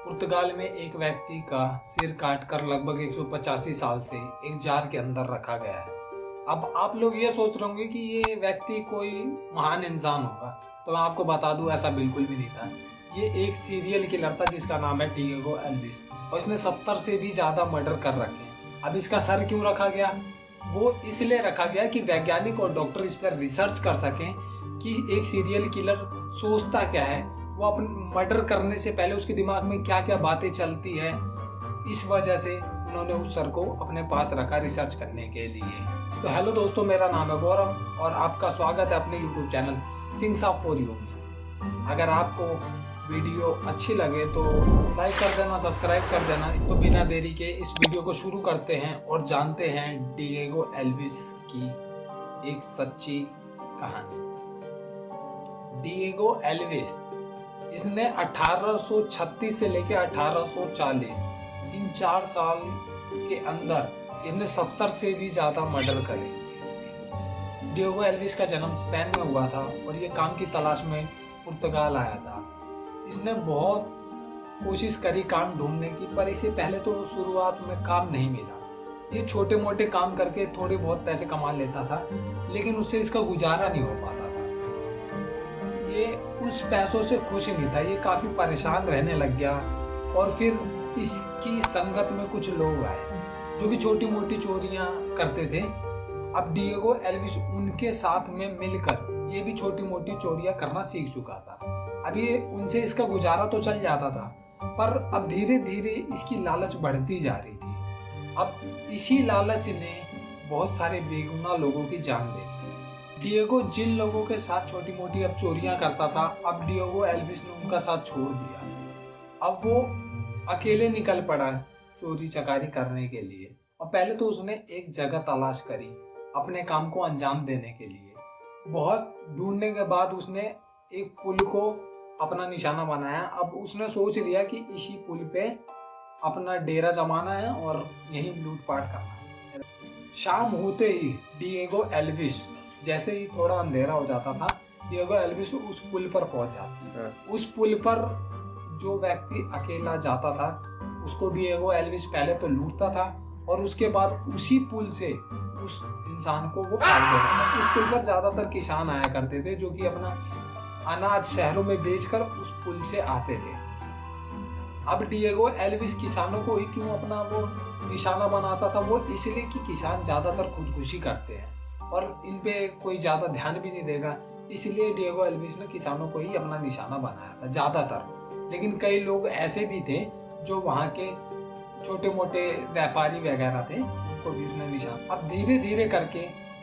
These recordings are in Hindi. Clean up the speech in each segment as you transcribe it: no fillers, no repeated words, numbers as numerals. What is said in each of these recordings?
पुर्तगाल में एक व्यक्ति का सिर काटकर लगभग 185 साल से एक जार के अंदर रखा गया है। अब आप लोग ये सोच रहे होंगे कि ये व्यक्ति कोई महान इंसान होगा, तो मैं आपको बता दूं ऐसा बिल्कुल भी नहीं था। ये एक सीरियल किलर था जिसका नाम है डिएगो एल्विस, और इसने 70 से भी ज़्यादा मर्डर कर रखे हैं। अब इसका सर क्यों रखा गया? वो इसलिए रखा गया कि वैज्ञानिक और डॉक्टर इस पर रिसर्च कर सकें कि एक सीरियल किलर सोचता क्या है, वो अपन मर्डर करने से पहले उसके दिमाग में क्या क्या बातें चलती है। इस वजह से उन्होंने उस सर को अपने पास रखा रिसर्च करने के लिए। तो हेलो दोस्तों, मेरा नाम है गौरव और आपका स्वागत है अपने YouTube channel sings of for you में। अगर आपको वीडियो अच्छी लगे तो लाइक कर देना, सब्सक्राइब कर देना। तो बिना देरी के इस वीडियो को शुरू करते हैं और जानते हैं डिएगो एल्विस की एक सच्ची कहानी। डिएगो एल्विस, इसने 1836 से लेकर 1840 इन 4 साल के अंदर इसने 70 से भी ज़्यादा मर्डर करे। डिएगो एल्विस का जन्म स्पेन में हुआ था और ये काम की तलाश में पुर्तगाल आया था। इसने बहुत कोशिश करी काम ढूंढने की, पर इसे पहले तो शुरुआत में काम नहीं मिला। ये छोटे मोटे काम करके थोड़े बहुत पैसे कमा लेता था, लेकिन उससे इसका गुजारा नहीं हो पाता था। ये उस पैसों से खुश नहीं था, ये काफ़ी परेशान रहने लग गया। और फिर इसकी संगत में कुछ लोग आए जो भी छोटी मोटी चोरियां करते थे। अब डिएगो एल्विस उनके साथ में मिलकर ये भी छोटी मोटी चोरियां करना सीख चुका था। अब ये उनसे इसका गुजारा तो चल जाता था, पर अब धीरे धीरे इसकी लालच बढ़ती जा रही थी। अब इसी लालच ने बहुत सारे बेगुनाह लोगों की जान ले ली। डिएगो जिन लोगों के साथ छोटी मोटी अब चोरियां करता था, अब डिएगो एल्विस ने उनका साथ छोड़ दिया। अब वो अकेले निकल पड़ा चोरी चकारी करने के लिए। और पहले तो उसने एक जगह तलाश करी अपने काम को अंजाम देने के लिए। बहुत ढूंढने के बाद उसने एक पुल को अपना निशाना बनाया। अब उसने सोच लिया कि इसी पुल पे अपना डेरा जमाना है और यहीं लूटपाट करना है। शाम होते ही डिएगो एल्विस, जैसे ही थोड़ा अंधेरा हो जाता था, डिएगो एल्विस उस पुल पर पहुंच जाता। उस पुल पर जो व्यक्ति अकेला जाता था उसको डिएगो एल्विस पहले तो लूटता था और उसके बाद उसी पुल से उस इंसान को वो फाड़ देता था। उस पुल पर ज़्यादातर किसान आया करते थे जो कि अपना अनाज शहरों में बेचकर उस पुल से आते थे। अब डिएगो एल्विस किसानों को ही क्यों अपना वो निशाना बनाता था? वो इसलिए कि किसान ज़्यादातर खुदकुशी करते हैं और इन पे कोई ज़्यादा ध्यान भी नहीं देगा, इसलिए डिएगो एल्विस ने किसानों को ही अपना निशाना बनाया था ज़्यादातर। लेकिन कई लोग ऐसे भी थे जो वहाँ के छोटे मोटे व्यापारी वगैरह थे, उनको भी उसने निशाना। अब धीरे धीरे करके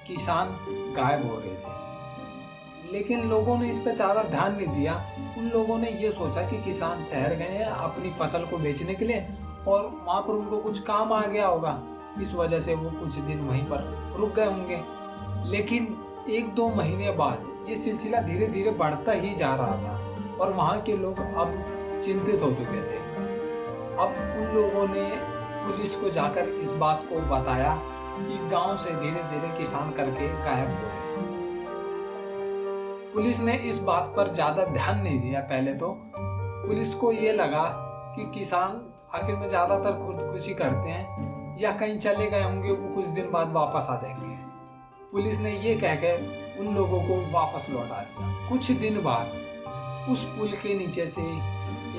किसान गायब हो रहे थे, लेकिन लोगों ने इस पर ज़्यादा ध्यान नहीं दिया। उन लोगों ने ये सोचा कि किसान शहर गए हैं अपनी फसल को बेचने के लिए और वहाँ पर उनको कुछ काम आ गया होगा, इस वजह से वो कुछ दिन वहीं पर रुक गए होंगे। लेकिन 1-2 महीने बाद ये सिलसिला धीरे धीरे बढ़ता ही जा रहा था और वहाँ के लोग अब चिंतित हो चुके थे। अब उन लोगों ने पुलिस को जाकर इस बात को बताया कि गांव से धीरे धीरे किसान करके गायब हो गए। पुलिस ने इस बात पर ज़्यादा ध्यान नहीं दिया। पहले तो पुलिस को ये लगा कि किसान आखिर में ज़्यादातर खुदकुशी करते हैं या कहीं चले गए होंगे, वो कुछ दिन बाद वापस आ जाएंगे। पुलिस ने ये कह के उन लोगों को वापस लौटा दिया। कुछ दिन बाद उस पुल के नीचे से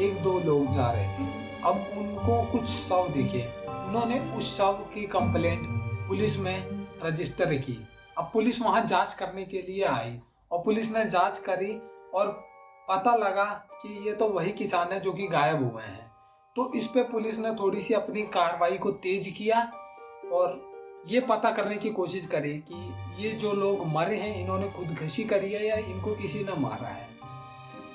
1-2 लोग जा रहे थे। अब उनको कुछ शव दिखे, उन्होंने उस शव की कंप्लेंट पुलिस में रजिस्टर की। अब पुलिस वहाँ जांच करने के लिए आई और पुलिस ने जांच करी और पता लगा कि ये तो वही किसान है जो कि गायब हुए हैं। तो इस पे पुलिस ने थोड़ी सी अपनी कार्रवाई को तेज किया और ये पता करने की कोशिश करी कि ये जो लोग मरे हैं इन्होंने खुदकुशी करी है या इनको किसी ने मारा है।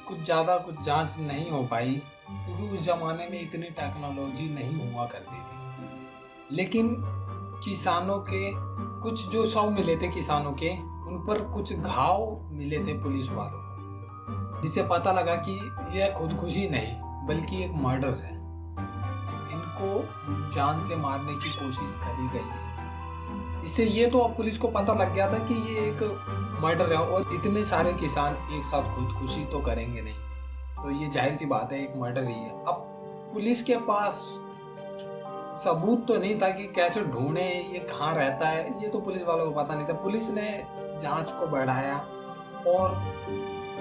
कुछ ज़्यादा कुछ जांच नहीं हो पाई क्योंकि उस ज़माने में इतनी टेक्नोलॉजी नहीं हुआ करती थी। लेकिन किसानों के कुछ जो शव मिले थे किसानों के, उन पर कुछ घाव मिले थे पुलिस वालों को, जिससे पता लगा कि यह खुदकुशी नहीं बल्कि एक मर्डर है। इनको जान से मारने की कोशिश करी गई है। इससे ये तो अब पुलिस को पता लग गया था कि ये एक मर्डर है और इतने सारे किसान एक साथ खुदकुशी तो करेंगे नहीं, तो ये जाहिर सी बात है एक मर्डर ही है। अब पुलिस के पास सबूत तो नहीं था कि कैसे ढूंढे ये कहाँ रहता है, ये तो पुलिस वालों को पता नहीं था। पुलिस ने जांच को बढ़ाया और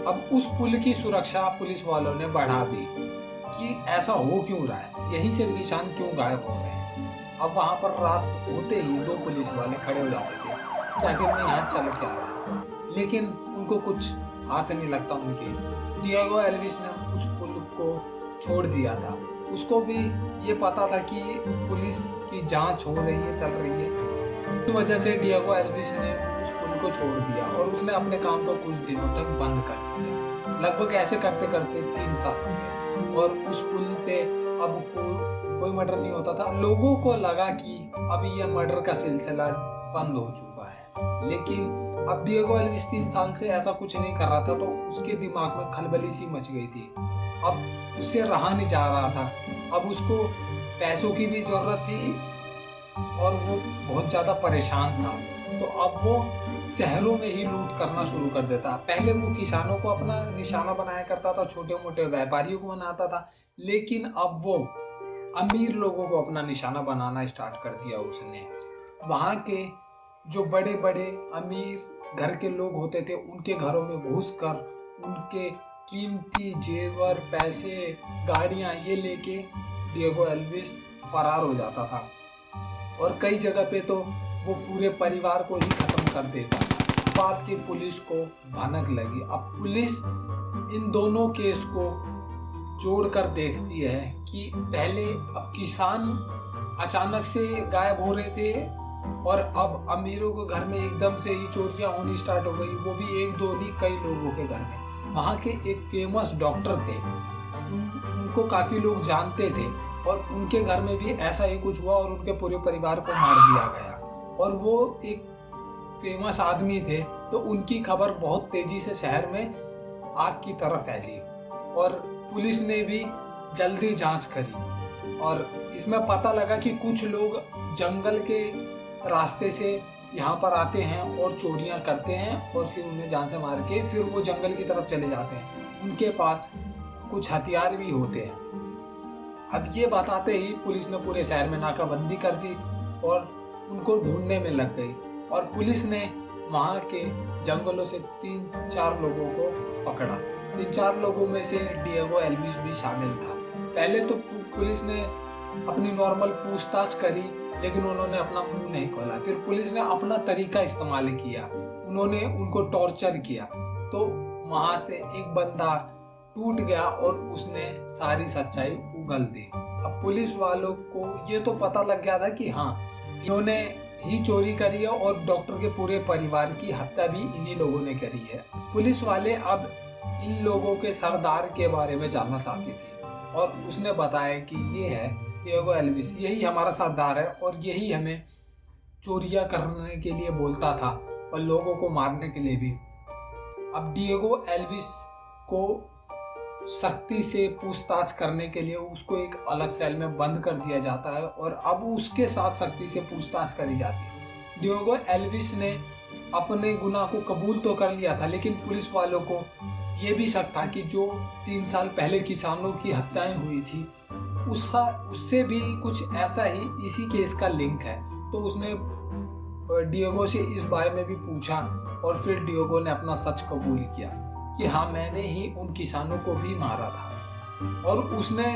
अब उस पुल की सुरक्षा पुलिस वालों ने बढ़ा दी कि ऐसा हो क्यों रहा है, यहीं से निशान क्यों गायब हो रहे हैं। अब वहाँ पर रात होते ही 2 पुलिस वाले खड़े हो जाते थे कि आखिर में यहाँ चल क्या रहा है, लेकिन उनको कुछ हाथ नहीं लगता उनके। डिएगो एल्विस ने उस पुल को छोड़ दिया था। उसको भी ये पता था कि पुलिस की जांच हो रही है, चल रही है। इस वजह से डिएगो एल्विस ने उस पुल को छोड़ दिया और उसने अपने काम को कुछ दिनों तक बंद कर दिया। लगभग ऐसे करते करते 3 साल हो गए और उस पुल पे अब कोई मर्डर नहीं होता था। लोगों को लगा कि अब ये मर्डर का सिलसिला बंद हो चुका है, लेकिन अब डिएगो एल्विस 3 साल से ऐसा कुछ नहीं कर रहा था, तो उसके दिमाग में खलबली सी मच गई थी। अब उससे रहा नहीं जा रहा था। अब उसको पैसों की भी जरूरत थी और वो बहुत ज़्यादा परेशान था। तो अब वो शहरों में ही लूट करना शुरू कर देता। पहले वो किसानों को अपना निशाना बनाया करता था, छोटे मोटे व्यापारियों को बनाता था, लेकिन अब वो अमीर लोगों को अपना निशाना बनाना स्टार्ट कर दिया उसने। वहाँ के जो बड़े बड़े अमीर घर के लोग होते थे, उनके घरों में घुसकर उनके कीमती जेवर, पैसे, गाड़ियाँ ये लेके डिएगो एल्विस फरार हो जाता था और कई जगह पे तो वो पूरे परिवार को ही खत्म कर देता था। बात की पुलिस को भनक लगी। अब पुलिस इन दोनों केस को जोड़कर देखती है कि पहले अब किसान अचानक से गायब हो रहे थे और अब अमीरों के घर में एकदम से ही चोरियां होनी स्टार्ट हो गई, वो भी 1-2 नहीं, कई लोगों के घर में। वहाँ के एक फेमस डॉक्टर थे, उनको काफ़ी लोग जानते थे और उनके घर में भी ऐसा ही कुछ हुआ और उनके पूरे परिवार को मार दिया गया। और वो एक फेमस आदमी थे, तो उनकी खबर बहुत तेजी से शहर में आग की तरह फैली और पुलिस ने भी जल्दी जांच करी और इसमें पता लगा कि कुछ लोग जंगल के रास्ते से यहाँ पर आते हैं और चोरियाँ करते हैं और फिर उन्हें जान से मार के फिर वो जंगल की तरफ चले जाते हैं। उनके पास कुछ हथियार भी होते हैं। अब ये बताते ही पुलिस ने पूरे शहर में नाकाबंदी कर दी और उनको ढूंढने में लग गई और पुलिस ने वहाँ के जंगलों से 3-4 लोगों को पकड़ा। 3-4 लोगों में से डिएगो एल्विस भी शामिल था। पहले तो पुलिस ने अपनी नॉर्मल पूछताछ करी, लेकिन उन्होंने अपना मुंह नहीं खोला। फिर पुलिस ने अपना तरीका इस्तेमाल किया, उन्होंने उनको टॉर्चर किया। तो वहाँ से एक बंदा टूट गया और उसने सारी सच्चाई उगल दी। अब पुलिस वालों को ये तो पता लग गया था कि हाँ, इन्होंने ही चोरी करी है और डॉक्टर के पूरे परिवार की हत्या भी इन्हीं लोगों ने करी है। पुलिस वाले अब इन लोगों के सरदार के बारे में जानना चाहते थे और उसने बताया कि ये है डिएगो एल्विस, यही हमारा सरदार है और यही हमें चोरियां करने के लिए बोलता था और लोगों को मारने के लिए भी। अब डिएगो एल्विस को सख्ती से पूछताछ करने के लिए उसको एक अलग सेल में बंद कर दिया जाता है और अब उसके साथ सख्ती से पूछताछ करी जाती है। डिएगो एल्विस ने अपने गुनाह को कबूल तो कर लिया था, लेकिन पुलिस वालों को ये भी शक था कि जो 3 साल पहले किसानों की हत्याएं हुई थी उससे भी कुछ ऐसा ही इसी केस का लिंक है। तो उसने डिएगो से इस बारे में भी पूछा और फिर डिएगो ने अपना सच कबूल किया कि हाँ, मैंने ही उन किसानों को भी मारा था। और उसने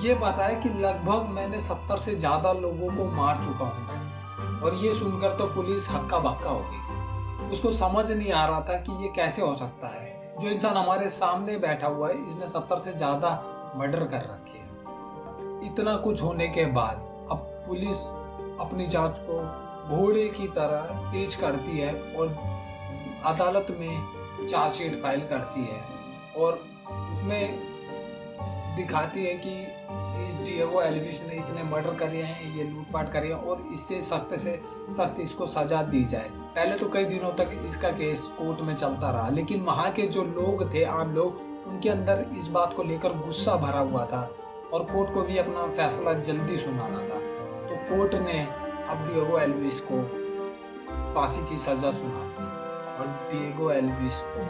ये बताया कि लगभग मैंने 70 से ज़्यादा लोगों को मार चुका हूँ। और ये सुनकर तो पुलिस हक्का बक्का हो गई। उसको समझ नहीं आ रहा था कि ये कैसे हो सकता है, जो इंसान हमारे सामने बैठा हुआ है इसने 70 से ज़्यादा मर्डर कर रखे हैं। इतना कुछ होने के बाद अब पुलिस अपनी जांच को घोड़े की तरह तेज करती है और अदालत में चार्जशीट फाइल करती है और उसमें दिखाती है कि इस डिएगो एल्विस ने इतने मर्डर करे हैं, ये लूटपाट करे हैं और इससे सख्त से सख्त इसको सजा दी जाए। पहले तो कई दिनों तक इसका केस कोर्ट में चलता रहा, लेकिन वहाँ के जो लोग थे, आम लोग, उनके अंदर इस बात को लेकर गुस्सा भरा हुआ था और कोर्ट को भी अपना फैसला जल्दी सुनाना था। तो कोर्ट ने अब डिएगो एल्विस को फांसी की सजा सुना दी और डिएगो एल्विस को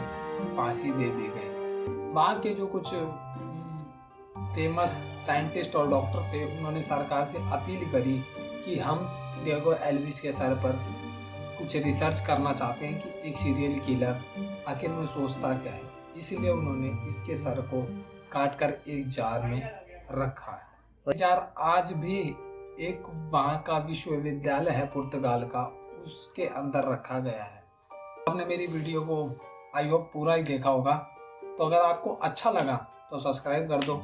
फांसी दे दी गई। वहाँ के जो कुछ फेमस साइंटिस्ट और डॉक्टर थे, उन्होंने सरकार से अपील करी कि हम डिएगो एल्विस के सर पर कुछ रिसर्च करना चाहते हैं कि एक सीरियल किलर आखिर में सोचता क्या है। इसलिए उन्होंने इसके सर को काट कर एक जार में रखा है। जार आज भी एक वहाँ का विश्वविद्यालय है पुर्तगाल का, उसके अंदर रखा गया है। आपने मेरी वीडियो को आई होप पूरा ही देखा होगा। तो अगर आपको अच्छा लगा तो सब्सक्राइब कर दो।